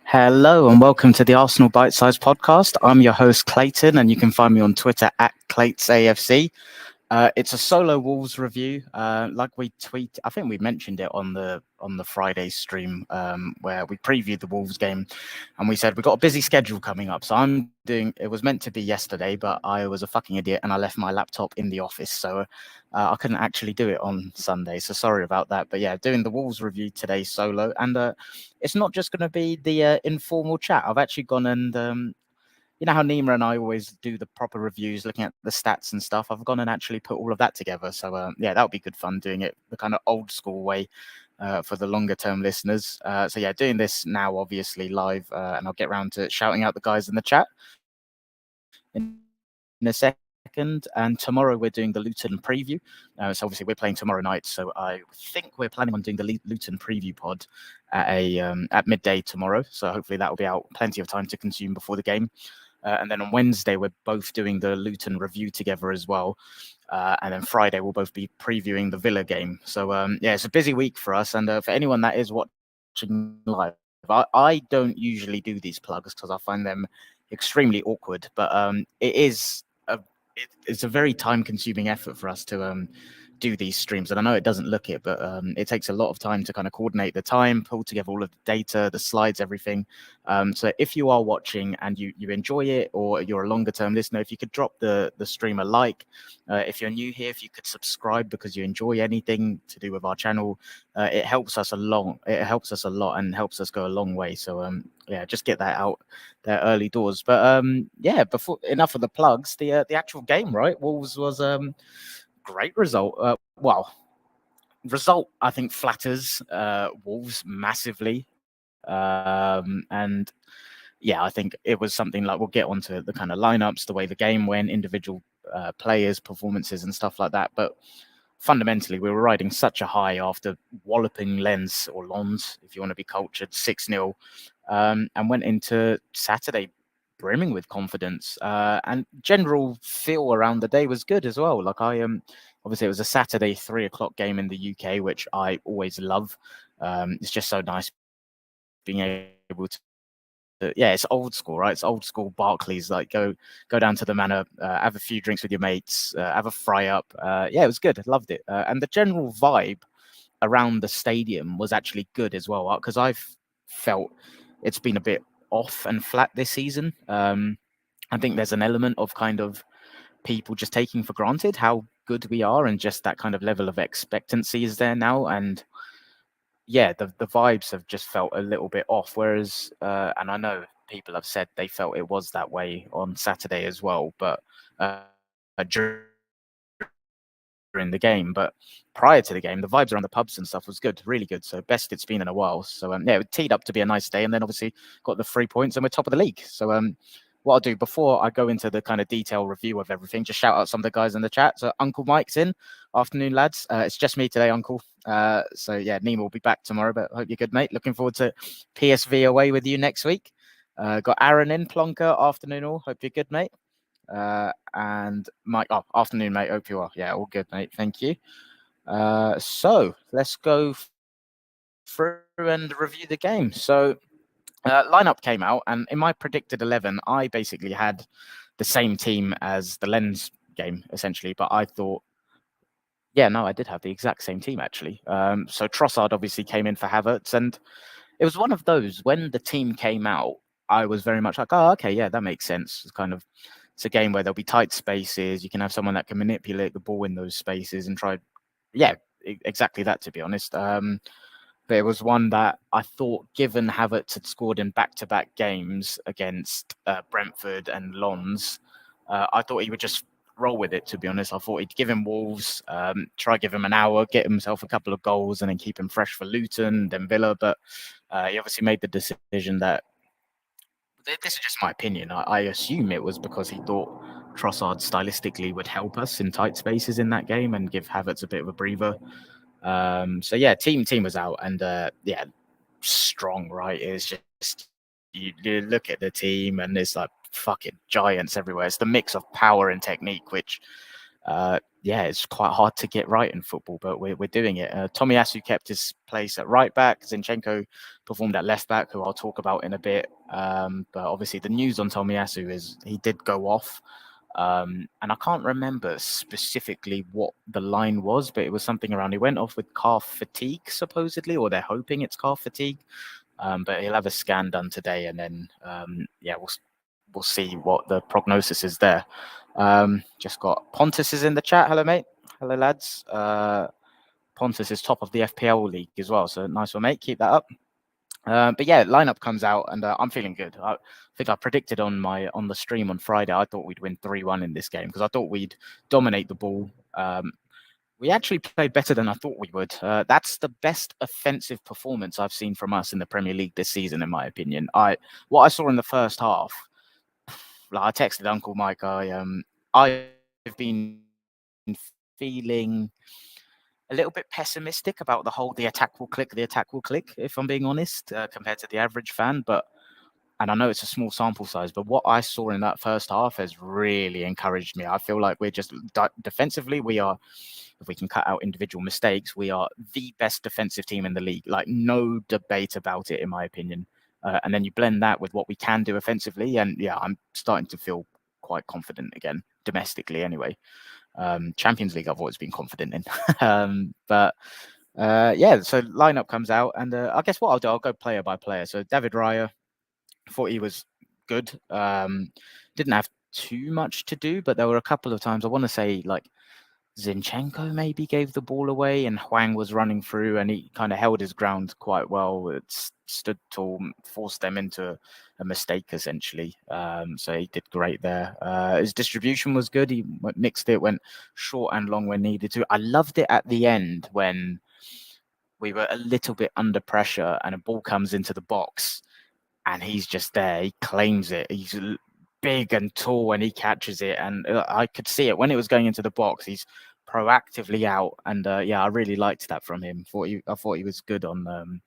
Hello and welcome to the Arsenal BiteSize Podcast. I'm your host Clayton, and you can find me on Twitter at ClaytesAFC. It's a solo Wolves review. Like we tweet, I think we mentioned it on the Friday stream where we previewed the Wolves game, and we said we've got a busy schedule coming up. So I'm doing. It was meant to be yesterday, but I was a fucking idiot and I left my laptop in the office, so I couldn't actually do it on Sunday. So sorry about that. But yeah, doing the Wolves review today solo, and it's not just going to be the informal chat. I've actually gone and you know how Nima and I always do the proper reviews, looking at the stats and stuff. I've gone and actually put all of that together. So yeah, that would be good fun doing it the kind of old school way for the longer term listeners. So yeah, doing this now, obviously live, and I'll get around to shouting out the guys in the chat in a second. And tomorrow we're doing the Luton preview. So obviously we're playing tomorrow night. So I think we're planning on doing the Luton preview pod at midday tomorrow. So hopefully that will be out plenty of time to consume before the game. And then on Wednesday, we're both doing the Luton review together as well. And then Friday, we'll both be previewing the Villa game. So, yeah, it's a busy week for us. And for anyone that is watching live, I don't usually do these plugs because I find them extremely awkward. But it's a very time-consuming effort for us to do these streams, and I know it doesn't look it, but it takes a lot of time to kind of coordinate the time, pull together all of the data, the slides, everything. So if you are watching and you enjoy it, or you're a longer term listener, if you could drop the stream a like. If you're new here, if you could subscribe because you enjoy anything to do with our channel, it helps us a lot. It helps us a lot and helps us go a long way. So yeah, just get that out there early doors. But yeah, before enough of the plugs, the actual game, right? Wolves was great result. Result I think flatters Wolves massively, and yeah, I think it was something like we'll get onto the kind of lineups, the way the game went, individual players, performances, and stuff like that. But fundamentally, we were riding such a high after walloping Lens, if you want to be cultured, 6-0, and went into Saturday brimming with confidence. And general feel around the day was good as well. Like obviously it was a Saturday 3 o'clock game in the UK, which I always love. It's just so nice being able to. Yeah, it's old school, right? It's old school Barclays. Like go down to the Manor, have a few drinks with your mates, have a fry up. Yeah, it was good. I loved it, and the general vibe around the stadium was actually good as well, because I've felt it's been a bit off and flat this season. I think there's an element of kind of people just taking for granted how good we are, and just that kind of level of expectancy is there now. And yeah, the vibes have just felt a little bit off. Whereas, and I know people have said they felt it was that way on Saturday as well, but during the game. But prior to the game, the vibes around the pubs and stuff was good, really good. So best it's been in a while. So yeah, it teed up to be a nice day, and then obviously got the 3 points, and we're top of the league. So what I'll do before I go into the kind of detailed review of everything, just shout out some of the guys in the chat. So Uncle Mike's in. Afternoon, lads. It's just me today, Uncle. So yeah, Nima will be back tomorrow, but hope you're good, mate. Looking forward to PSV away with you next week. Got Aaron in, Plonker. Afternoon, all. Hope you're good, mate. And Mike, afternoon, mate. Hope you are. Yeah, all good, mate. Thank you. So let's go through and review the game. So lineup came out, and in my predicted 11, I basically had the same team as the Lens game, essentially. But I thought, yeah, no, I did have the exact same team, actually. So Trossard obviously came in for Havertz, and it was one of those, when the team came out, I was very much like, oh, okay, yeah, that makes sense. It's a game where there'll be tight spaces. You can have someone that can manipulate the ball in those spaces and try, yeah, exactly that, to be honest. But it was one that I thought, given Havertz had scored in back-to-back games against Brentford and Lens, I thought he would just roll with it, to be honest. I thought he'd give him Wolves, try give him an hour, get himself a couple of goals, and then keep him fresh for Luton, then Villa. But he obviously made the decision that, this is just my opinion, I assume it was because he thought Trossard stylistically would help us in tight spaces in that game and give Havertz a bit of a breather. So yeah, team was out, and yeah, strong, right? It's just you look at the team and there's like fucking giants everywhere. It's the mix of power and technique, which yeah, it's quite hard to get right in football, but we're doing it. Tomiyasu kept his place at right back. Zinchenko performed at left back, who I'll talk about in a bit. But obviously, the news on Tomiyasu is he did go off. And I can't remember specifically what the line was, but it was something around he went off with calf fatigue, supposedly, or they're hoping it's calf fatigue. But he'll have a scan done today, and then yeah, we'll see what the prognosis is there. Just got Pontus is in the chat. Hello, mate. Hello, lads. Pontus is top of the FPL league as well, so nice one, mate. Keep that up. But yeah, lineup comes out, and I'm feeling good. I think I predicted on the stream on Friday, I thought we'd win 3-1 in this game because I thought we'd dominate the ball. We actually played better than I thought we would. That's the best offensive performance I've seen from us in the Premier League this season, in my opinion. What I saw in the first half, like I texted Uncle Mike. I've been feeling a little bit pessimistic about the attack will click, if I'm being honest, compared to the average fan. And I know it's a small sample size, but what I saw in that first half has really encouraged me. I feel like we're just defensively, we are, if we can cut out individual mistakes, we are the best defensive team in the league. Like, no debate about it, in my opinion. And then you blend that with what we can do offensively, and yeah, I'm starting to feel quite confident again, domestically anyway. Champions League I've always been confident in. Yeah, so lineup comes out, and I guess what I'll do, I'll go player by player. So David Raya, thought he was good. Didn't have too much to do, but there were a couple of times, I want to say, like Zinchenko maybe gave the ball away and Hwang was running through, and he kind of held his ground quite well. It stood tall, forced them into a mistake essentially. So he did great there. His distribution was good. He mixed it, went short and long when needed to. I loved it at the end when we were a little bit under pressure and a ball comes into the box and he's just there. He claims it. He's big and tall and he catches it. And I could see it when it was going into the box. He's proactively out. And yeah, I really liked that from him. I thought he was good on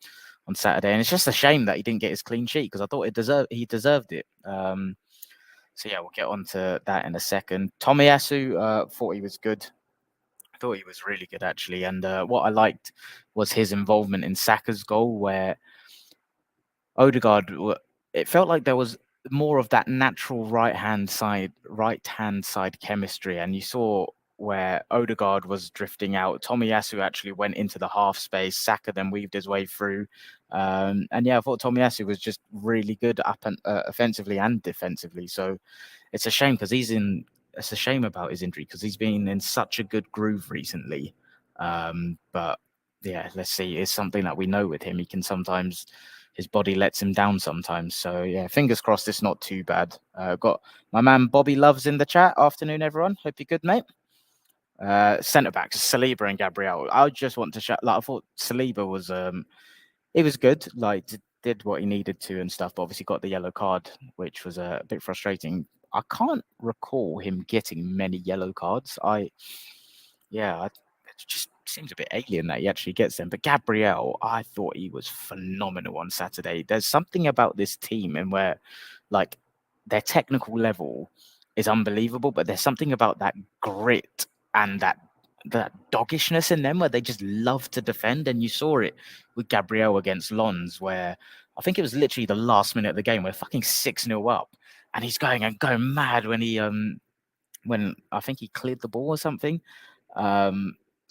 Saturday. And it's just a shame that he didn't get his clean sheet because I thought he deserved it. So yeah, we'll get on to that in a second. Tomiyasu, thought he was good. I thought he was really good, actually. And what I liked was his involvement in Saka's goal, where Odegaard, it felt like there was more of that natural right-hand side chemistry. And you saw where Odegaard was drifting out. Tomiyasu actually went into the half space. Saka then weaved his way through. And yeah, I thought Tomiyasu was just really good up and offensively and defensively. So it's a shame because it's a shame about his injury because he's been in such a good groove recently. But yeah, let's see. It's something that we know with him. He can sometimes, his body lets him down sometimes. So yeah, fingers crossed it's not too bad. Got my man Bobby Loves in the chat. Afternoon, everyone. Hope you're good, mate. Centre backs, Saliba and Gabriel. I just want to shout. Like, I thought Saliba was he was good. Like, did what he needed to and stuff. But obviously got the yellow card, which was a bit frustrating. I can't recall him getting many yellow cards. It just seems a bit alien that he actually gets them. But Gabriel, I thought he was phenomenal on Saturday. There's something about this team and where, like, their technical level is unbelievable, but there's something about that grit and that doggishness in them where they just love to defend. And you saw it with Gabriel against Lons, where I think it was literally the last minute of the game. We're fucking 6-0 up, and he's going mad when I think he cleared the ball or something.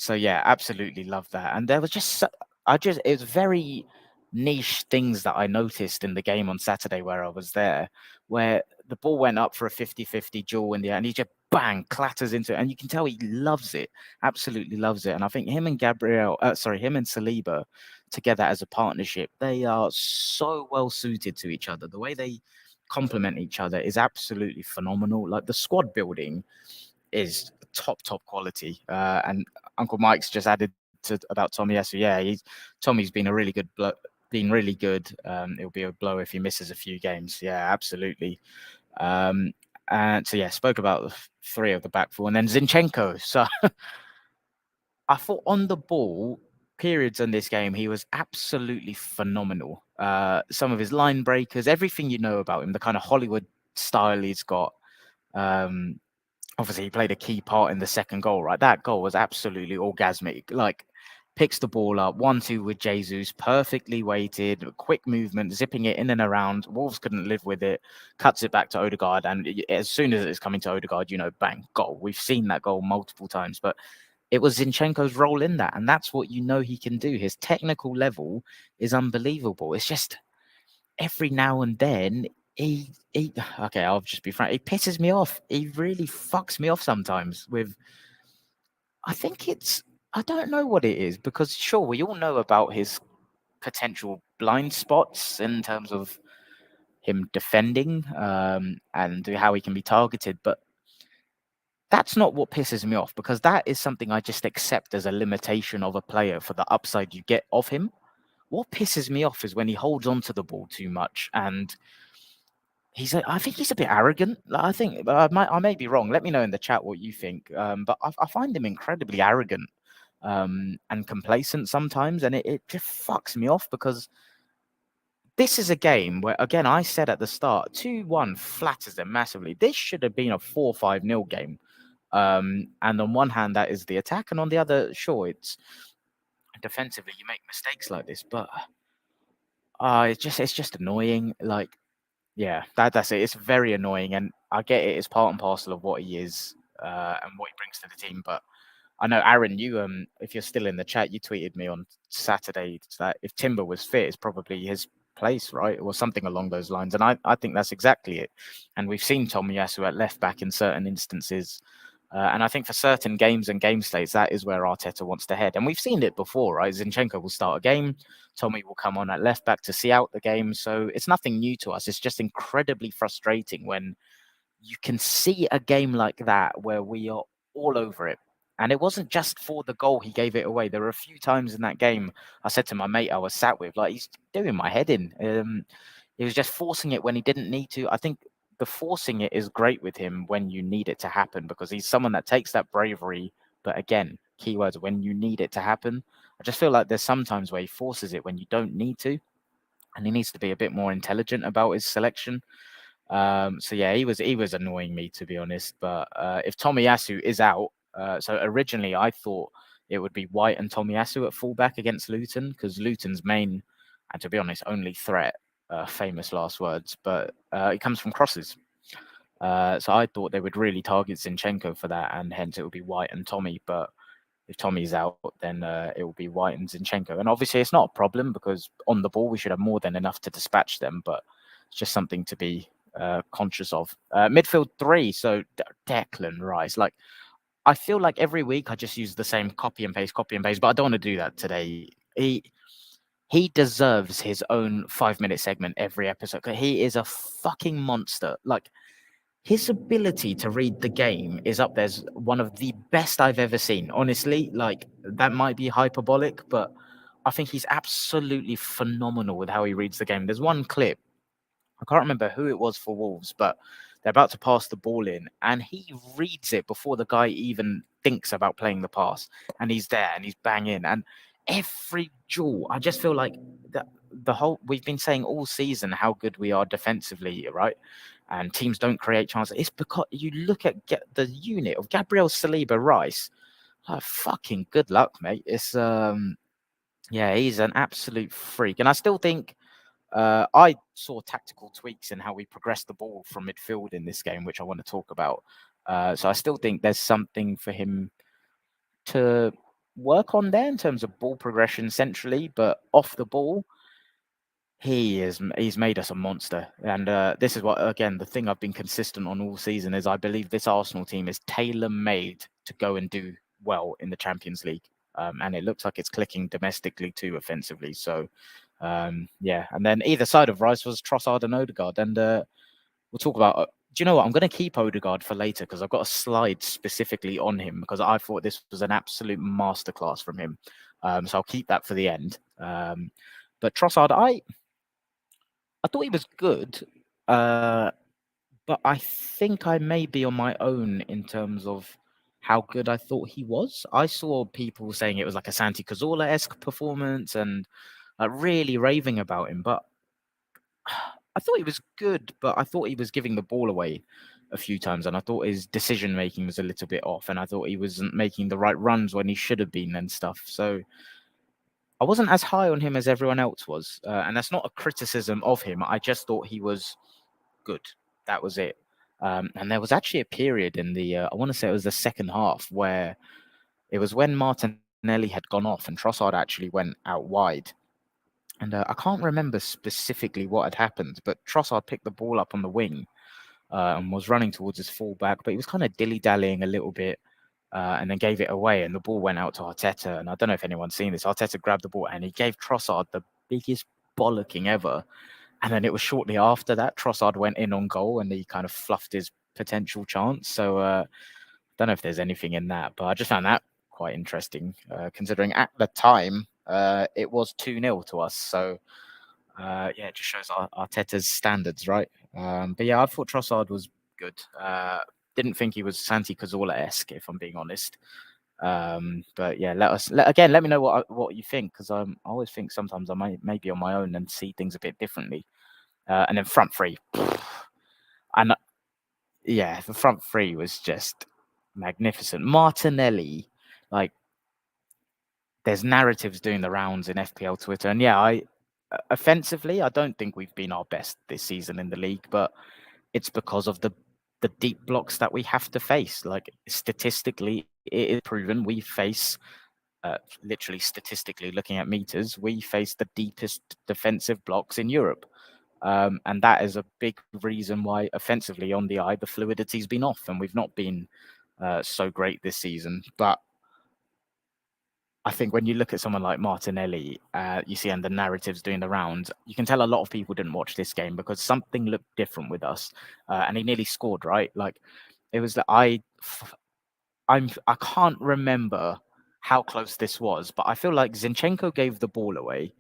So yeah, absolutely love that. And there was just it was very niche things that I noticed in the game on Saturday where I was there, where the ball went up for a 50-50 duel in the air and he just bang clatters into it, and you can tell he loves it, absolutely loves it. And I think him and Saliba together as a partnership, they are so well suited to each other. The way they complement each other is absolutely phenomenal. Like, the squad building is top quality. And Uncle Mike's just added about Tomiyasu. Yeah, Tommy's been a really good been really good. It'll be a blow if he misses a few games. Yeah, absolutely. And so yeah, spoke about the three of the back four, and then Zinchenko. So I thought on the ball, periods in this game, he was absolutely phenomenal. Some of his line breakers, everything you know about him, the kind of Hollywood style he's got. obviously he played a key part in the second goal, right? That goal was absolutely orgasmic. Like, picks the ball up, 1-2 with Jesus, perfectly weighted, quick movement, zipping it in and around. Wolves couldn't live with it, cuts it back to Odegaard, and as soon as it's coming to Odegaard, bang, goal. We've seen that goal multiple times, but it was Zinchenko's role in that, and that's what he can do. His technical level is unbelievable. It's just every now and then he okay, I'll just be frank, he pisses me off. He really fucks me off sometimes with, I don't know what it is, because sure, we all know about his potential blind spots in terms of him defending, and how he can be targeted, but that's not what pisses me off, because that is something I just accept as a limitation of a player for the upside you get of him. What pisses me off is when he holds on to the ball too much, and I think he's a bit arrogant. Like, I think, but I may be wrong. Let me know in the chat what you think. But I find him incredibly arrogant, and complacent sometimes, and it just fucks me off, because this is a game where, again, I said at the start, 2-1 flatters them massively. This should have been a 4-5-0 game. And on one hand, that is the attack, and on the other, sure, it's defensively you make mistakes like this, but it's just annoying. Like, yeah, that's it. It's very annoying, and I get it. It's part and parcel of what he is, and what he brings to the team. But I know, Aaron, you if you're still in the chat, you tweeted me on Saturday that if Timber was fit, it's probably his place, right, or something along those lines. And I think that's exactly it. And we've seen Tomiyasu at left back in certain instances. And I think for certain games and game states, that is where Arteta wants to head. And we've seen it before, right? Zinchenko will start a game. Tommy will come on at left back to see out the game. So it's nothing new to us. It's just incredibly frustrating when you can see a game like that where we are all over it. And it wasn't just for the goal he gave it away. There were a few times in that game I said to my mate I was sat with, like, he's doing my head in. He was just forcing it when he didn't need to. I think the forcing it is great with him when you need it to happen, because he's someone that takes that bravery. But again, keywords, when you need it to happen. I just feel like there's sometimes where he forces it when you don't need to. And he needs to be a bit more intelligent about his selection. So yeah, he was annoying me, to be honest. But if Tomiyasu is out, so originally I thought it would be White and Tomiyasu at fullback against Luton, because Luton's main, and to be honest, only threat, famous last words, but it comes from crosses. So I thought they would really target Zinchenko for that, and hence it would be White and Tommy. But if Tommy's out, then it will be White and Zinchenko. And obviously it's not a problem, because on the ball we should have more than enough to dispatch them, but it's just something to be conscious of. Midfield 3, so Declan Rice. Like, I feel like every week I just use the same copy and paste, but I don't want to do that today. He deserves his own 5-minute segment every episode. He is a fucking monster. Like, his ability to read the game is up there as one of the best I've ever seen. Honestly, like, that might be hyperbolic, but I think he's absolutely phenomenal with how he reads the game. There's one clip, I can't remember who it was for Wolves, but they're about to pass the ball in, and he reads it before the guy even thinks about playing the pass, and he's there and he's banging. And every duel, I just feel like the whole, we've been saying all season how good we are defensively, right? And teams don't create chances. It's because you look at the unit of Gabriel Saliba Rice. Oh, fucking good luck, mate. It's yeah, he's an absolute freak, and I still think. I saw tactical tweaks in how we progressed the ball from midfield in this game, which I want to talk about. So I still think there's something for him to work on there in terms of ball progression centrally, but off the ball, he's made us a monster. And this is what, again, the thing I've been consistent on all season is I believe this Arsenal team is tailor-made to go and do well in the Champions League. And it looks like it's clicking domestically too, offensively. So, yeah. And then either side of Rice was Trossard and Odegaard. And we'll talk about... do you know what? I'm going to keep Odegaard for later, because I've got a slide specifically on him, because I thought this was an absolute masterclass from him. So I'll keep that for the end. But Trossard, I thought he was good, but I think I may be on my own in terms of how good I thought he was. I saw people saying it was like a Santi Cazorla-esque performance and really raving about him, but I thought he was good, but I thought he was giving the ball away a few times, and I thought his decision making was a little bit off, and I thought he wasn't making the right runs when he should have been and stuff. So I wasn't as high on him as everyone else was, and that's not a criticism of him. I just thought he was good. That was it. And there was actually a period in the, I want to say it was the second half, where it was when Martinelli had gone off and Trossard actually went out wide. And I can't remember specifically what had happened, but Trossard picked the ball up on the wing and was running towards his fullback, but he was kind of dilly-dallying a little bit and then gave it away, and the ball went out to Arteta. And I don't know if anyone's seen this. Arteta grabbed the ball and he gave Trossard the biggest bollocking ever. And then it was shortly after that, Trossard went in on goal and he kind of fluffed his potential chance. So I don't know if there's anything in that, but I just found that quite interesting, considering at the time it was 2-0 to us. So yeah, it just shows Arteta's standards, right? But yeah, I thought Trossard was good. Didn't think he was Santi Cazorla-esque, if I'm being honest. But yeah, let me know what you think, because I always think sometimes I may be on my own and see things a bit differently. And then front three, and yeah, the front three was just magnificent. Martinelli, like, there's narratives doing the rounds in FPL Twitter, and yeah, offensively, I don't think we've been our best this season in the league, but it's because of the deep blocks that we have to face. Like, statistically, it is proven we face, literally statistically looking at meters, we face the deepest defensive blocks in Europe. And that is a big reason why offensively on the eye, the fluidity's been off and we've not been so great this season. But I think when you look at someone like Martinelli, you see, and the narratives doing the rounds, you can tell a lot of people didn't watch this game because something looked different with us. And he nearly scored, right? Like, it was that I can't remember how close this was, but I feel like Zinchenko gave the ball away.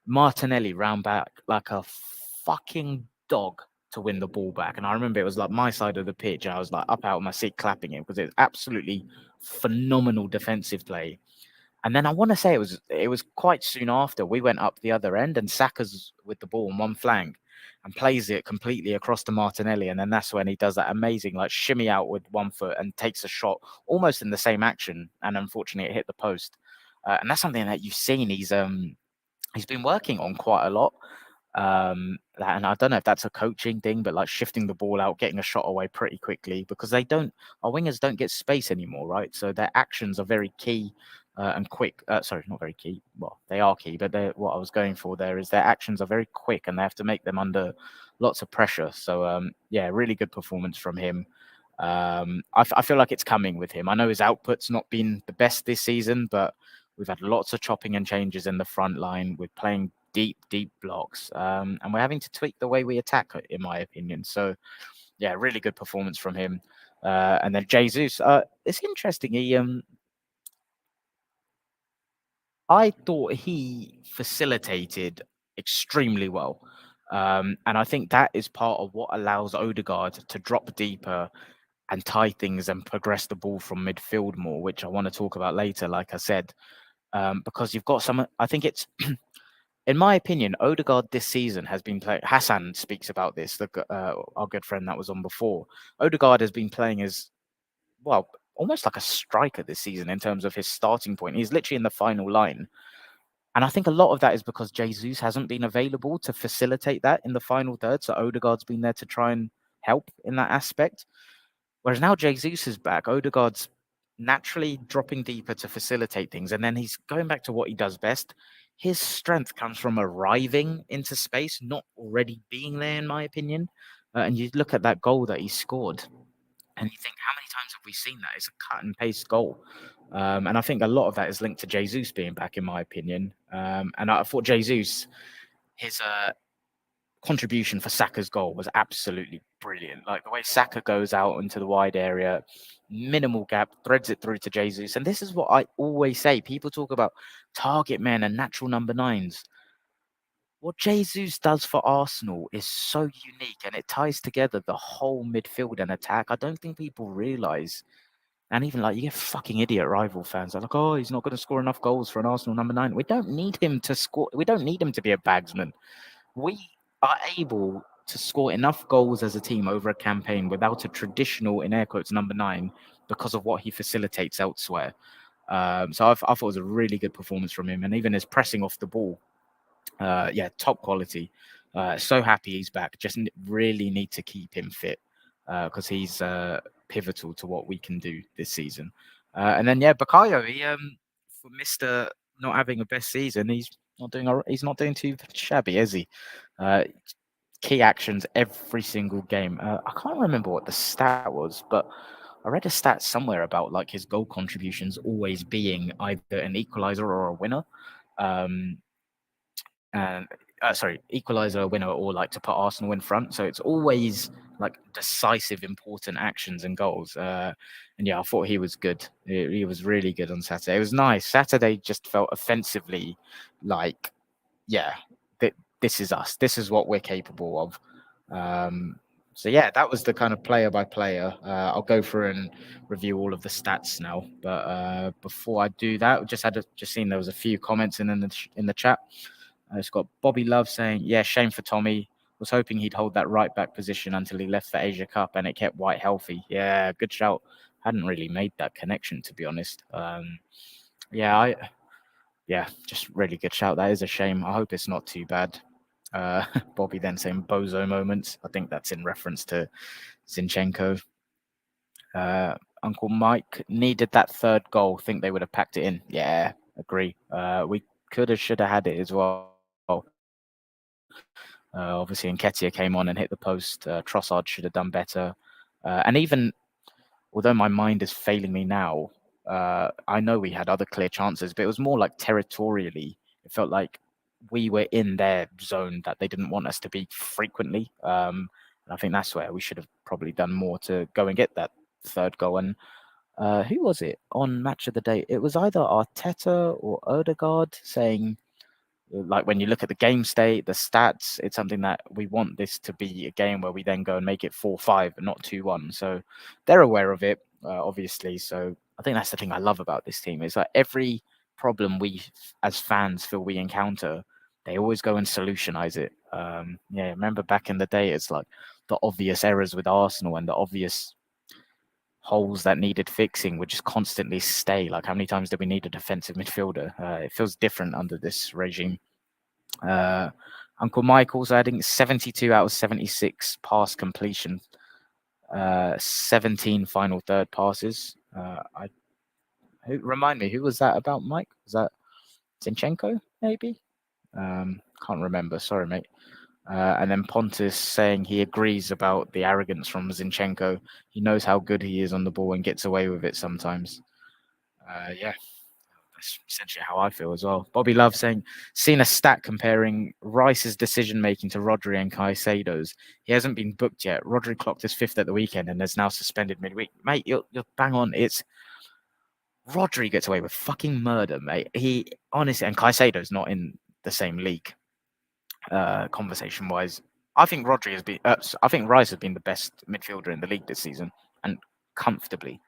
Martinelli ran back like a fucking dog to win the ball back. And I remember it was like my side of the pitch, and I was like up out of my seat clapping him because it's absolutely phenomenal defensive play. And then I want to say it was quite soon after we went up the other end, and Saka's with the ball on one flank and plays it completely across to Martinelli. And then that's when he does that amazing like shimmy out with one foot and takes a shot almost in the same action. And unfortunately, it hit the post. And that's something that you've seen. He's been working on quite a lot. And I don't know if that's a coaching thing, but like shifting the ball out, getting a shot away pretty quickly, because our wingers don't get space anymore, right? So their actions are very key and quick. Sorry, not very key. Well, they are key, but what I was going for there is their actions are very quick and they have to make them under lots of pressure. So yeah, really good performance from him. I feel like it's coming with him. I know his output's not been the best this season, but we've had lots of chopping and changes in the front line. We're playing deep blocks, and we're having to tweak the way we attack, in my opinion. So yeah, really good performance from him. And then Jesus, it's interesting. I thought he facilitated extremely well. And I think that is part of what allows Odegaard to drop deeper and tie things and progress the ball from midfield more, which I want to talk about later, like I said, because you've got some, I think it's, in my opinion, Odegaard this season has been playing. Hassan speaks about this, our good friend that was on before. Odegaard has been playing as, well, almost like a striker this season in terms of his starting point. He's literally in the final line. And I think a lot of that is because Jesus hasn't been available to facilitate that in the final third. So Odegaard's been there to try and help in that aspect. Whereas now Jesus is back, Odegaard's naturally dropping deeper to facilitate things. And then he's going back to what he does best. His strength comes from arriving into space, not already being there, in my opinion. And you look at that goal that he scored and you think, how many times have we seen that? It's a cut and paste goal. And I think a lot of that is linked to Jesus being back, in my opinion. And I thought Jesus, his contribution for Saka's goal was absolutely brilliant. Like the way Saka goes out into the wide area, minimal gap, threads it through to Jesus. And this is what I always say. People talk about target men and natural number nines. What Jesus does for Arsenal is so unique, and it ties together the whole midfield and attack. I don't think people realise. And even like you get fucking idiot rival fans. They're like, oh, he's not going to score enough goals for an Arsenal number 9. We don't need him to score. We don't need him to be a bagsman. We are able to score enough goals as a team over a campaign without a traditional, in air quotes, number 9 because of what he facilitates elsewhere. So I thought it was a really good performance from him, and even his pressing off the ball, top quality. So happy he's back. Just really need to keep him fit because he's pivotal to what we can do this season. And then Bukayo, he for Mister not having a best season, he's not doing too shabby, is he? Key actions every single game. I can't remember what the stat was, but I read a stat somewhere about like his goal contributions always being either an equalizer or a winner. And equalizer, a winner, or like to put Arsenal in front. So it's always like decisive, important actions and goals. And I thought he was good. He was really good on Saturday. It was nice. Saturday just felt offensively like, this is us. This is what we're capable of. That was the kind of player by player. I'll go through and review all of the stats now. But before I do that, just seen there was a few comments in the chat. It's got Bobby Love saying, "Yeah, shame for Tommy. Was hoping he'd hold that right back position until he left for Asia Cup, and it kept White healthy." Yeah, good shout. Hadn't really made that connection, to be honest. Just really good shout. That is a shame. I hope it's not too bad. Bobby then saying bozo moments. I think that's in reference to Zinchenko. Uncle Mike needed that third goal. Think they would have packed it in. Yeah, agree. We could have, should have had it as well. Obviously, Nketiah came on and hit the post. Trossard should have done better. And even, although my mind is failing me now, I know we had other clear chances, but it was more like territorially. It felt like we were in their zone that they didn't want us to be frequently. And I think that's where we should have probably done more to go and get that third goal. And who was it on Match of the Day? It was either Arteta or Odegaard saying, like, when you look at the game state, the stats, it's something that we want this to be a game where we then go and make it 4-5 and not 2-1. So they're aware of it, obviously. So I think that's the thing I love about this team is that every problem we as fans feel we encounter, they always go and solutionize it. Remember back in the day, it's like the obvious errors with Arsenal and the obvious holes that needed fixing would just constantly stay. Like, how many times did we need a defensive midfielder? It feels different under this regime. Uncle Michael's adding 72 out of 76 pass completion, 17 final third passes. Remind me, who was that about, Mike? Was that Zinchenko, maybe? Can't remember. Sorry, mate. And then Pontus saying he agrees about the arrogance from Zinchenko. He knows how good he is on the ball and gets away with it sometimes. That's essentially how I feel as well. Bobby Love saying, seen a stat comparing Rice's decision making to Rodri and Caicedo's. He hasn't been booked yet. Rodri clocked his 5th at the weekend and is now suspended midweek. Mate, you're bang on. It's Rodri gets away with fucking murder, mate. He honestly, and Caicedo's not in the same league. Conversation wise, I think Rodri has been. I think Rice has been the best midfielder in the league this season, and comfortably.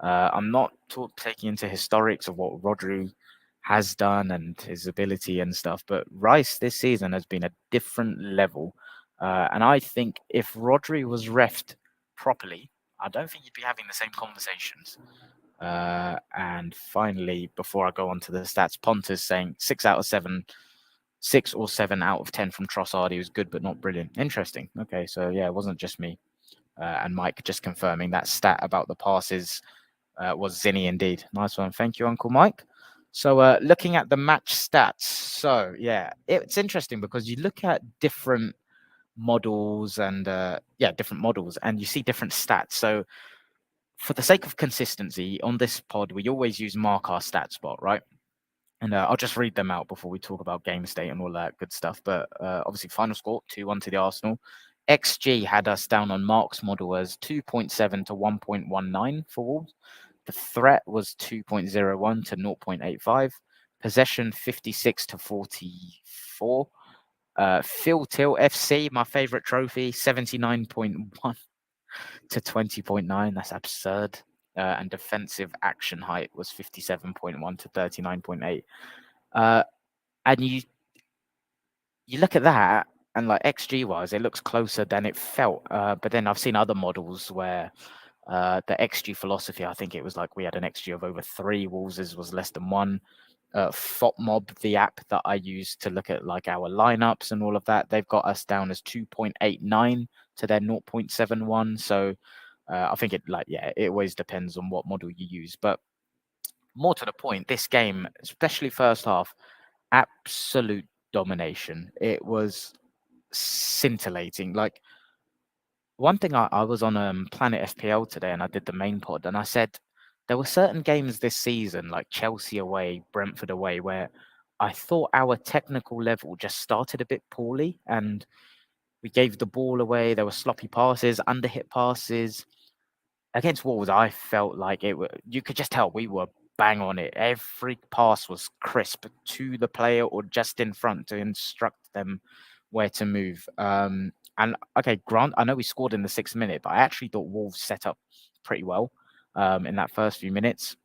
I'm not taking into historics of what Rodri has done and his ability and stuff, but Rice this season has been a different level. And I think if Rodri was refed properly, I don't think you'd be having the same conversations. And finally, before I go on to the stats, Pontus saying 6 or 7 out of 10 from Trossard. He was good, but not brilliant. Interesting. Okay, so yeah, it wasn't just me. And Mike just confirming that stat about the passes was Zinny indeed. Nice one. Thank you, Uncle Mike. So looking at the match stats. So yeah, it's interesting because you look at different models and and you see different stats. So for the sake of consistency on this pod, we always use Mark our stat spot, right? And I'll just read them out before we talk about game state and all that good stuff. But obviously, final score 2-1 to the Arsenal. XG had us down on Mark's model as 2.7 to 1.19 for Wolves. The threat was 2.01 to 0.85. Possession 56 to 44. Phil Till FC, my favorite trophy, 79.1 to 20.9. That's absurd. And defensive action height was 57.1 to 39.8. And you look at that, and like XG wise, it looks closer than it felt. But then I've seen other models where the XG philosophy, I think it was like we had an XG of over 3, Wolves' was less than 1. FOTMob, the app that I use to look at like our lineups and all of that, they've got us down as 2.89 to their 0.71. So I think it always depends on what model you use. But more to the point, this game, especially first half, absolute domination. It was scintillating. Like, one thing, I was on Planet FPL today and I did the main pod, and I said there were certain games this season, like Chelsea away, Brentford away, where I thought our technical level just started a bit poorly and we gave the ball away. There were sloppy passes, underhit passes. Against Wolves, I felt like you could just tell we were bang on it. Every pass was crisp to the player or just in front to instruct them where to move. And okay, Grant, I know we scored in the 6th minute, but I actually thought Wolves set up pretty well in that first few minutes.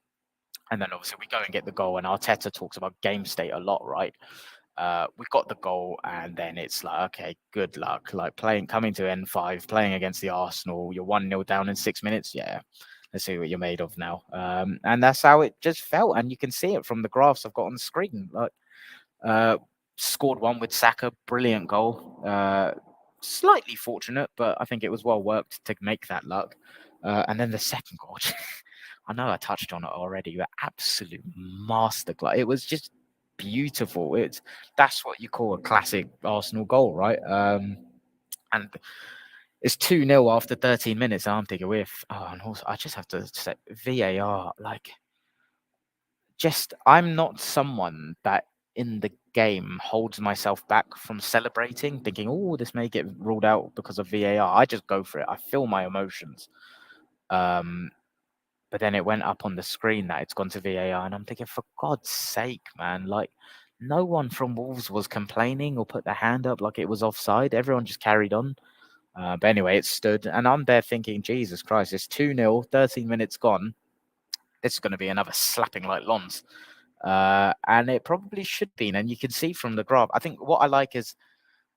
And then obviously we go and get the goal, and Arteta talks about game state a lot, right? We got the goal, and then it's like, okay, good luck. Like coming to N5, playing against the Arsenal, you're 1-0 down in 6 minutes. Yeah, let's see what you're made of now. And that's how it just felt, and you can see it from the graphs I've got on the screen. Like, scored one with Saka, brilliant goal. Slightly fortunate, but I think it was well worked to make that luck. And then the second goal, I know I touched on it already, but absolute masterclass. It was just beautiful. That's what you call a classic Arsenal goal, right? And it's 2-0 after 13 minutes. I'm thinking and also I just have to say VAR, like, I'm not someone that in the game holds myself back from celebrating, thinking, oh, this may get ruled out because of VAR. I just go for it. I feel my emotions. But then it went up on the screen that it's gone to VAR, and I'm thinking, for God's sake, man, like, no one from Wolves was complaining or put their hand up like it was offside. Everyone just carried on. But anyway, it stood, and I'm there thinking, Jesus Christ, it's 2-0, 13 minutes gone. This is going to be another slapping like Lons. And it probably should be. And you can see from the graph, I think what I like is,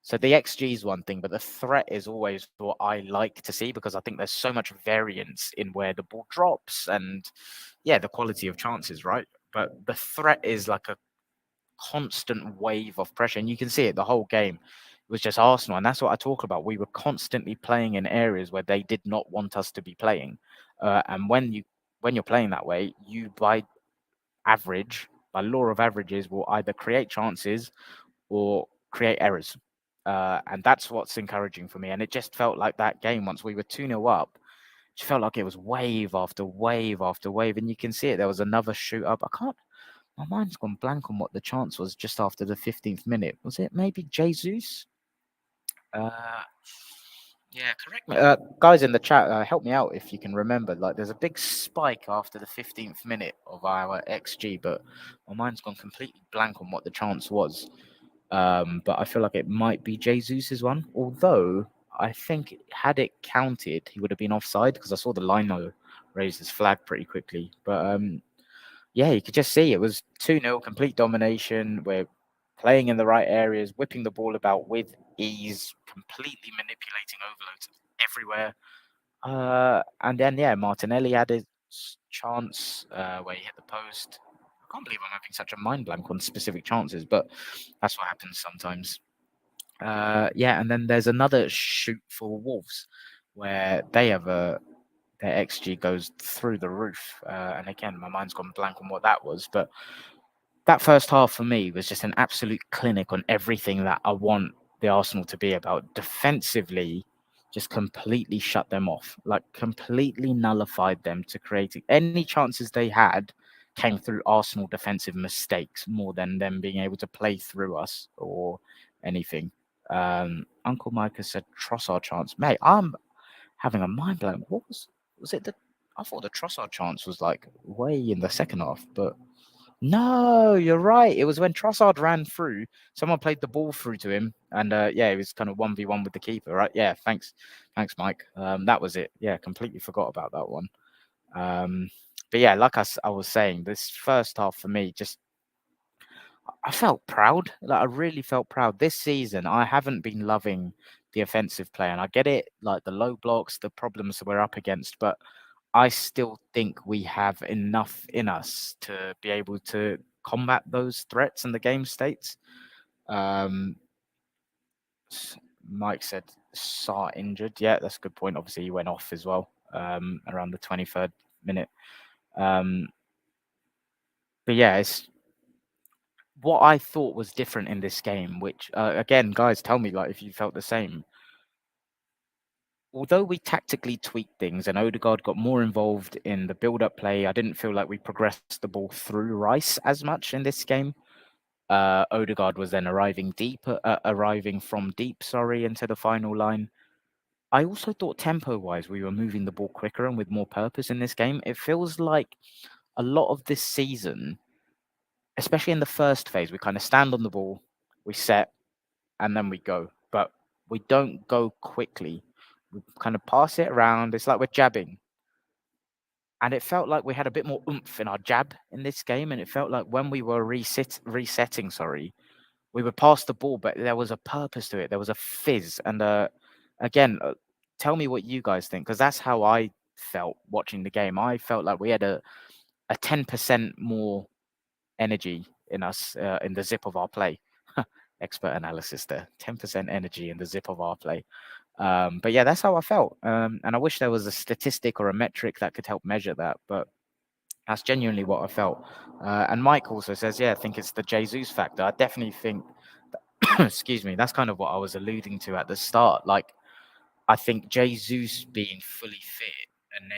so the XG is one thing, but the threat is always what I like to see, because I think there's so much variance in where the ball drops and, yeah, the quality of chances, right? But the threat is like a constant wave of pressure, and you can see it the whole game. It was just Arsenal, and that's what I talk about. We were constantly playing in areas where they did not want us to be playing. And when you're playing that way, you by law of averages, will either create chances or create errors. And that's what's encouraging for me. And it just felt like that game, once we were 2-0 up, it felt like it was wave after wave after wave. And you can see it. There was another shoot up. My mind's gone blank on what the chance was just after the 15th minute. Was it maybe Jesus? Yeah, correct me. Guys in the chat, help me out if you can remember. Like, there's a big spike after the 15th minute of our XG, but my mind's gone completely blank on what the chance was. But I feel like it might be Jesus' one. Although I think had it counted, he would have been offside, because I saw the lino raise his flag pretty quickly. But yeah, you could just see it was 2-0, complete domination. We're playing in the right areas, whipping the ball about with ease, completely manipulating overloads everywhere. And then, yeah, Martinelli had his chance where he hit the post. I can't believe I'm having such a mind blank on specific chances, but that's what happens sometimes. Yeah, and then there's another shoot for Wolves where they have their XG goes through the roof. And again, my mind's gone blank on what that was, but that first half for me was just an absolute clinic on everything that I want the Arsenal to be about. Defensively, just completely shut them off, like completely nullified them to create any chances they had came through Arsenal defensive mistakes more than them being able to play through us or anything. Uncle Micah said Trossard chance. Mate, I'm having a mind blank. What was it? I thought the Trossard chance was like way in the second half, but no, you're right. It was when Trossard ran through. Someone played the ball through to him, and yeah, it was kind of 1v1 with the keeper, right? Yeah, thanks, Mike. That was it. Yeah, completely forgot about that one. But yeah, like I was saying, this first half for me, just I felt proud. Like I really felt proud this season. I haven't been loving the offensive play, and I get it, like the low blocks, the problems that we're up against, but I still think we have enough in us to be able to combat those threats in the game states. Um, Mike said Sarr injured. Yeah, that's a good point. Obviously, he went off as well around the 23rd minute. But yeah, it's what I thought was different in this game, which again, guys, tell me like if you felt the same. Although we tactically tweaked things and Odegaard got more involved in the build-up play, I didn't feel like we progressed the ball through Rice as much in this game. Odegaard was then arriving from deep, into the final line. I also thought tempo-wise, we were moving the ball quicker and with more purpose in this game. It feels like a lot of this season, especially in the first phase, we kind of stand on the ball, we set, and then we go. But we don't go quickly. We kind of pass it around. It's like we're jabbing. And it felt like we had a bit more oomph in our jab in this game. And it felt like when we were resetting, we would pass the ball, but there was a purpose to it. There was a fizz. And again, tell me what you guys think, because that's how I felt watching the game. I felt like we had a 10% more energy in us in the zip of our play. Expert analysis there. 10% energy in the zip of our play. But yeah, that's how I felt. And I wish there was a statistic or a metric that could help measure that. But that's genuinely what I felt. And Mike also says, yeah, I think it's the Jesus factor. I definitely think, excuse me, that's kind of what I was alluding to at the start. Like, I think Jesus being fully fit and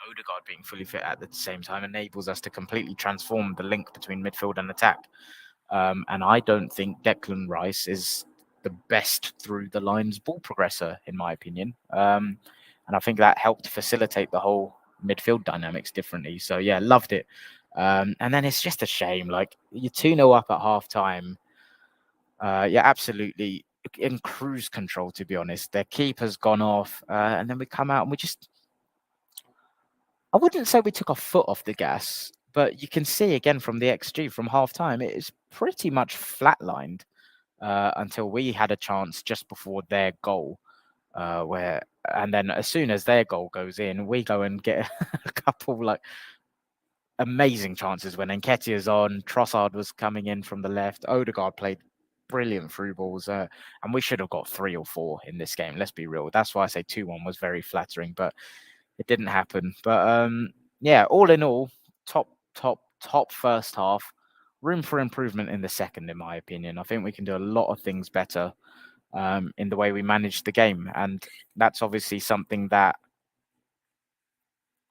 Odegaard being fully fit at the same time enables us to completely transform the link between midfield and attack. And I don't think Declan Rice is the best through the lines ball progressor, in my opinion. And I think that helped facilitate the whole midfield dynamics differently. So yeah, loved it. And then it's just a shame. Like you're 2-0 up at half time. Yeah, absolutely in cruise control, to be honest. Their keeper's gone off. And then we come out and I wouldn't say we took our foot off the gas, but you can see again from the XG from half time, it is pretty much flatlined until we had a chance just before their goal. And then as soon as their goal goes in, we go and get a couple like amazing chances when Nketiah's on, Trossard was coming in from the left, Odegaard played brilliant through balls, and we should have got 3 or 4 in this game. Let's be real. That's why I say 2-1 was very flattering, but it didn't happen. But yeah, all in all, top first half. Room for improvement in the second, in my opinion. I think we can do a lot of things better in the way we manage the game, and that's obviously something that.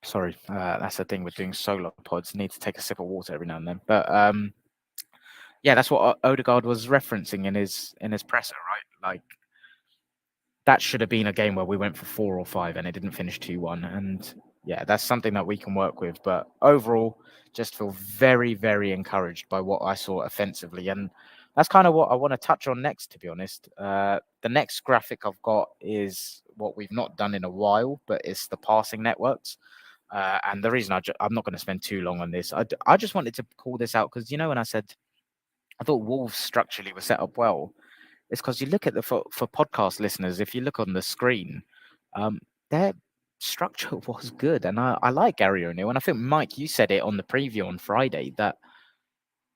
Sorry, that's the thing with doing solo pods. Need to take a sip of water every now and then. But yeah, that's what Odegaard was referencing in his presser, right? Like that should have been a game where we went for 4 or 5 and it didn't finish 2-1. And yeah, that's something that we can work with. But overall, just feel very, very encouraged by what I saw offensively. And that's kind of what I want to touch on next, to be honest. The next graphic I've got is what we've not done in a while, but it's the passing networks. And the reason I'm not going to spend too long on this, I just wanted to call this out because, when I said I thought Wolves structurally were set up well, it's because you look at for podcast listeners, if you look on the screen, their structure was good. And I like Gary O'Neill. And I think, Mike, you said it on the preview on Friday that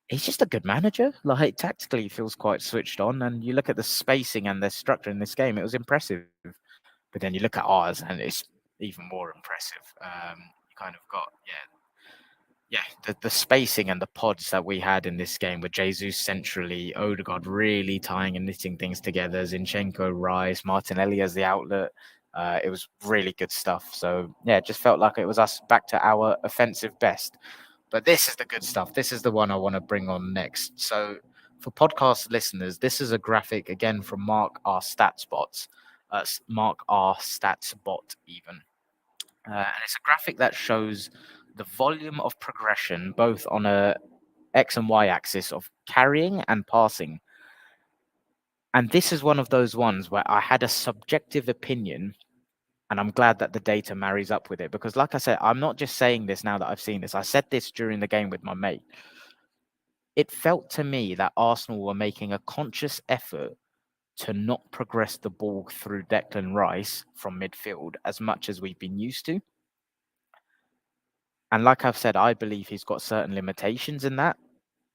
he's just a good manager. Like tactically, he feels quite switched on. And you look at the spacing and the structure in this game, it was impressive. But then you look at ours and it's even more impressive. You kind of got, the spacing and the pods that we had in this game with Jesus centrally, Odegaard really tying and knitting things together, Zinchenko, Rice, Martinelli as the outlet. It was really good stuff. So, yeah, it just felt like it was us back to our offensive best. But this is the good stuff. This is the one I want to bring on next. So, for podcast listeners, this is a graphic, again, from Mark R. Statsbots. Mark R. Statsbot, even. And it's a graphic that shows the volume of progression, both on a X and Y axis of carrying and passing. And this is one of those ones where I had a subjective opinion, and I'm glad that the data marries up with it. Because like I said, I'm not just saying this now that I've seen this. I said this during the game with my mate. it felt to me that Arsenal were making a conscious effort to not progress the ball through Declan Rice from midfield as much as we've been used to. And like I've said, I believe he's got certain limitations in that,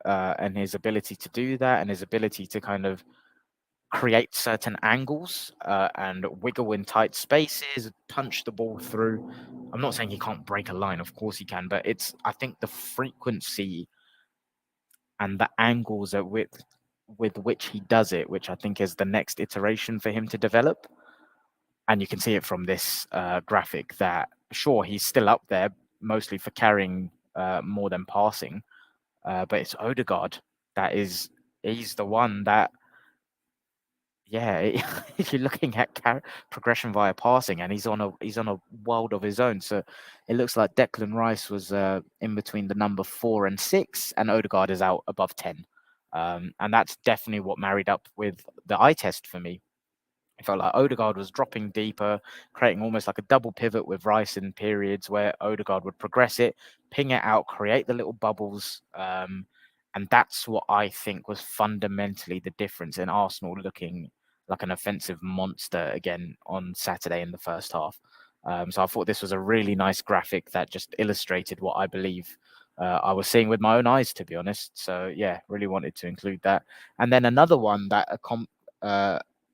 and his ability to do that, and his ability to kind of create certain angles and wiggle in tight spaces, punch the ball through. I'm not saying he can't break a line, of course he can, but I think the frequency and the angles with which he does it, which I think is the next iteration for him to develop. And you can see it from this graphic that, sure, he's still up there, mostly for carrying more than passing. But it's Odegaard he's the one that, yeah, you're looking at progression via passing, and he's on a world of his own. So it looks like Declan Rice was in between the number 4 and 6, and Odegaard is out above 10. And that's definitely what married up with the eye test for me. It felt like Odegaard was dropping deeper, creating almost like a double pivot with Rice in periods where Odegaard would progress it, ping it out, create the little bubbles. And that's what I think was fundamentally the difference in Arsenal looking like an offensive monster again on Saturday in the first half. So I thought this was a really nice graphic that just illustrated what I believe I was seeing with my own eyes, to be honest. So yeah, really wanted to include that. And then another one that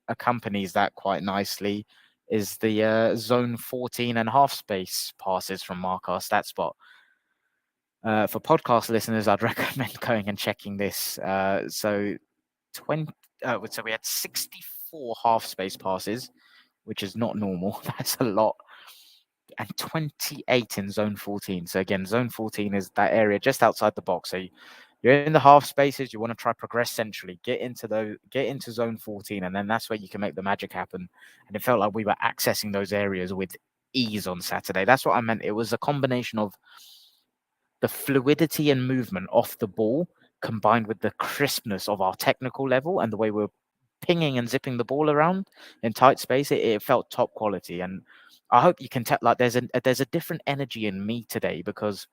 accompanies that quite nicely is the zone 14 and half space passes from Mark, our stat spot. For podcast listeners, I'd recommend going and checking this. So we had 64 half space passes, which is not normal. That's a lot. And 28 in zone 14. So again, zone 14 is that area just outside the box. So you're in the half spaces, you want to try progress centrally, get into zone 14, and then that's where you can make the magic happen. And it felt like we were accessing those areas with ease on Saturday. That's what I meant. It was a combination of the fluidity and movement off the ball combined with the crispness of our technical level and the way we're pinging and zipping the ball around in tight space. It felt top quality, and I hope you can tell, like, there's a different energy in me today, because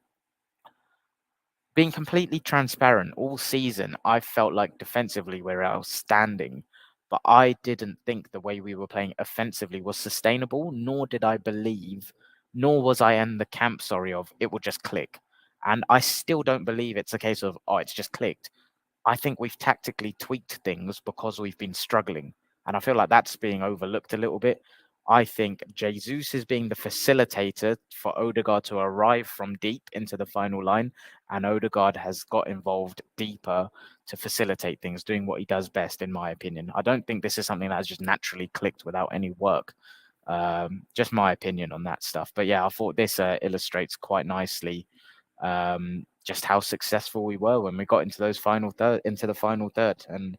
being completely transparent, all season, I felt like defensively we're outstanding, but I didn't think the way we were playing offensively was sustainable, nor was I in the camp, of it will just click. And I still don't believe it's a case of, oh, it's just clicked. I think we've tactically tweaked things because we've been struggling. And I feel like that's being overlooked a little bit. I think Jesus is being the facilitator for Odegaard to arrive from deep into the final line, and Odegaard has got involved deeper to facilitate things, doing what he does best, in my opinion. I don't think this is something that has just naturally clicked without any work. Just my opinion on that stuff. But yeah, I thought this illustrates quite nicely just how successful we were when we got into the final third. And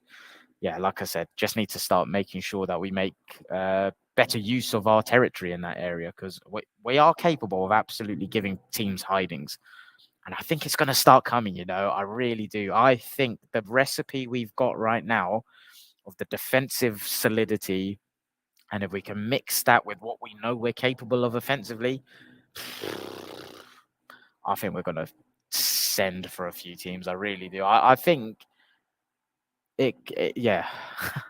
yeah, like I said, just need to start making sure that we make better use of our territory in that area, because we are capable of absolutely giving teams hidings. And I think it's going to start coming, I really do. I think the recipe we've got right now of the defensive solidity, and if we can mix that with what we know we're capable of offensively, I think we're going to send for a few teams. I really do. I think yeah,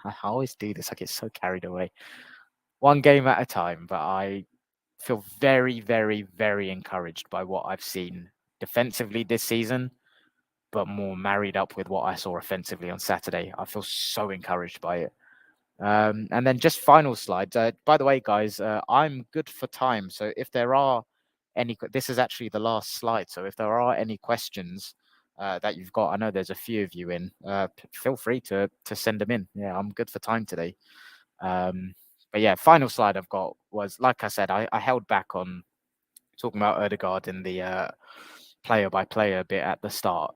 I always do this. I get so carried away. One game at a time, but I feel very, very, very encouraged by what I've seen defensively this season, but more married up with what I saw offensively on Saturday. I feel so encouraged by it. And then just final slides. By the way, guys, I'm good for time. So if there are this is actually the last slide. So if there are any questions that you've got, I know there's a few of you in, feel free to send them in. Yeah, I'm good for time today. But yeah, final slide I've got was, like I said, I held back on talking about Odegaard in the player by player bit at the start.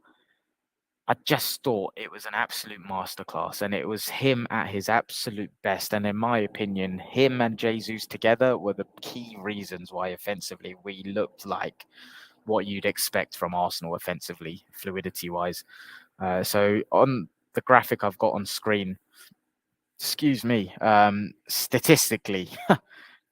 I just thought it was an absolute masterclass, and it was him at his absolute best. And in my opinion, him and Jesus together were the key reasons why offensively we looked like what you'd expect from Arsenal offensively, fluidity-wise. So on the graphic I've got on screen, statistically,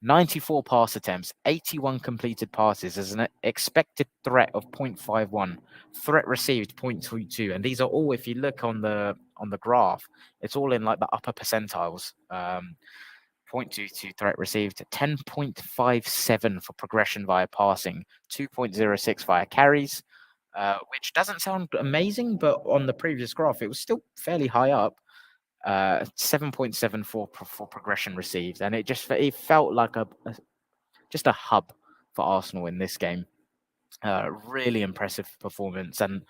94 pass attempts, 81 completed passes as an expected threat of 0.51, threat received 0.22, and these are all, if you look on the graph, it's all in like the upper percentiles. 0.22 threat received, 10.57 for progression via passing, 2.06 via carries, which doesn't sound amazing, but on the previous graph, it was still fairly high up. 7.74 for progression received, and it felt like just a hub for Arsenal in this game. Really impressive performance, and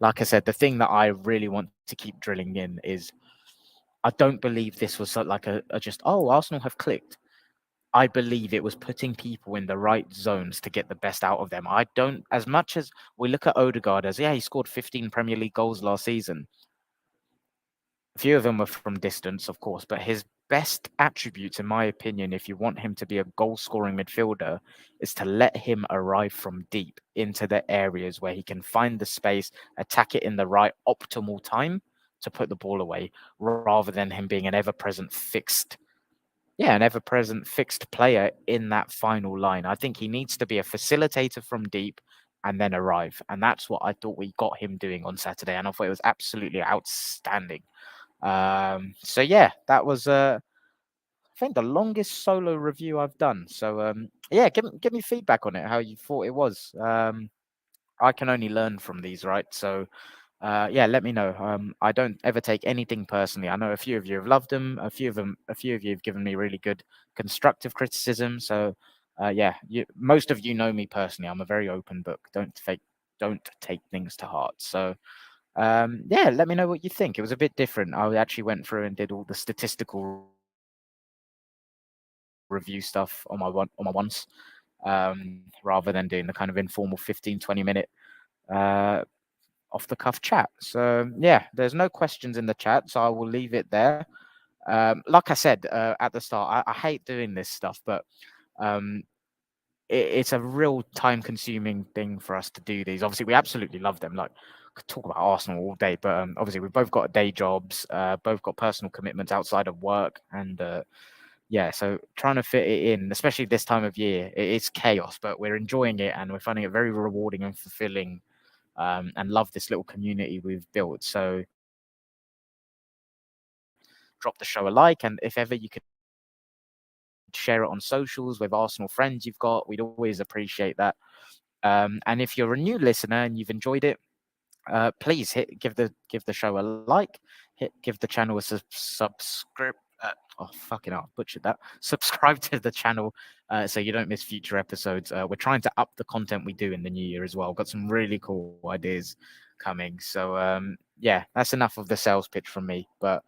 like I said, the thing that I really want to keep drilling in is I don't believe this was like a just Arsenal have clicked. I believe it was putting people in the right zones to get the best out of them. I don't, as much as we look at Odegaard as, he scored 15 Premier League goals last season. A few of them were from distance, of course, but his best attributes, in my opinion, if you want him to be a goal-scoring midfielder, is to let him arrive from deep into the areas where he can find the space, attack it in the right optimal time to put the ball away, rather than him being an ever-present fixed player in that final line. I think he needs to be a facilitator from deep and then arrive. And that's what I thought we got him doing on Saturday. And I thought it was absolutely outstanding. So yeah, that was I think the longest solo review I've done. So yeah, give me feedback on it, how you thought it was. I can only learn from these, right? So yeah, let me know. I don't ever take anything personally. I know a few of you have loved them. A few of you have given me really good constructive criticism. So yeah, most of you know me personally. I'm a very open book. Don't take things to heart. So yeah, let me know what you think. It was a bit different. I actually went through and did all the statistical review stuff on my ones, rather than doing the kind of informal 15-20 minute off the cuff chat. So yeah, there's no questions in the chat, so I will leave it there. Like I said at the start, I hate doing this stuff, but it's a real time-consuming thing for us to do these. Obviously, we absolutely love them. Like, could talk about Arsenal all day, but obviously we've both got day jobs, both got personal commitments outside of work, and yeah, so trying to fit it in, especially this time of year, it's chaos, but we're enjoying it and we're finding it very rewarding and fulfilling, and love this little community we've built. So drop the show a like, and if ever you could share it on socials with Arsenal friends you've got, we'd always appreciate that. And if you're a new listener and you've enjoyed it, please give the show a like, give the channel a subscribe. Fucking hell, I butchered that. Subscribe to the channel so you don't miss future episodes. We're trying to up the content we do in the new year as well. Got some really cool ideas coming. So yeah, that's enough of the sales pitch from me. But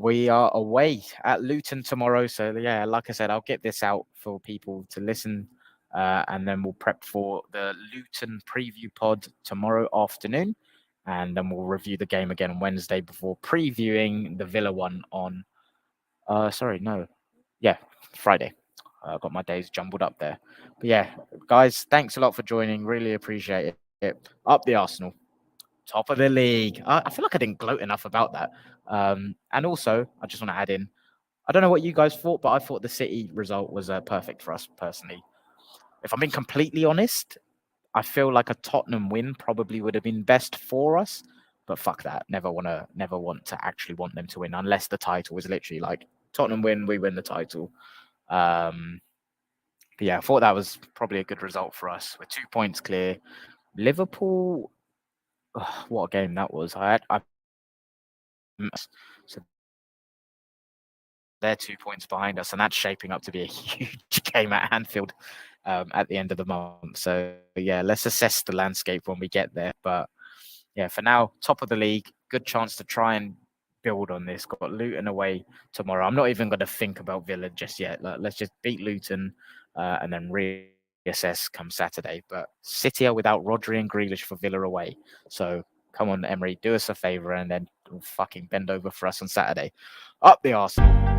we are away at Luton tomorrow. So yeah, like I said, I'll get this out for people to listen. And then we'll prep for the Luton preview pod tomorrow afternoon. And then we'll review the game again on Wednesday before previewing the Villa one on Friday. I got my days jumbled up there. But yeah, guys, thanks a lot for joining. Really appreciate it. Up the Arsenal. Top of the league. I feel like I didn't gloat enough about that. And also, I just want to add in, I don't know what you guys thought, but I thought the City result was perfect for us personally. If I'm being completely honest, I feel like a Tottenham win probably would have been best for us. But fuck that. Never want to actually want them to win unless the title is literally like Tottenham win, we win the title. But yeah, I thought that was probably a good result for us. We're 2 points clear. Liverpool, what a game that was. So they're 2 points behind us, and that's shaping up to be a huge game at Anfield at the end of the month. So yeah, let's assess the landscape when we get there. But yeah, for now, top of the league, good chance to try and build on this. Got Luton away tomorrow. I'm not even going to think about Villa just yet. Let's just beat Luton and then reassess come Saturday. But City are without Rodri and Grealish for Villa away. So come on, Emery, do us a favour and then fucking bend over for us on Saturday. Up the Arsenal.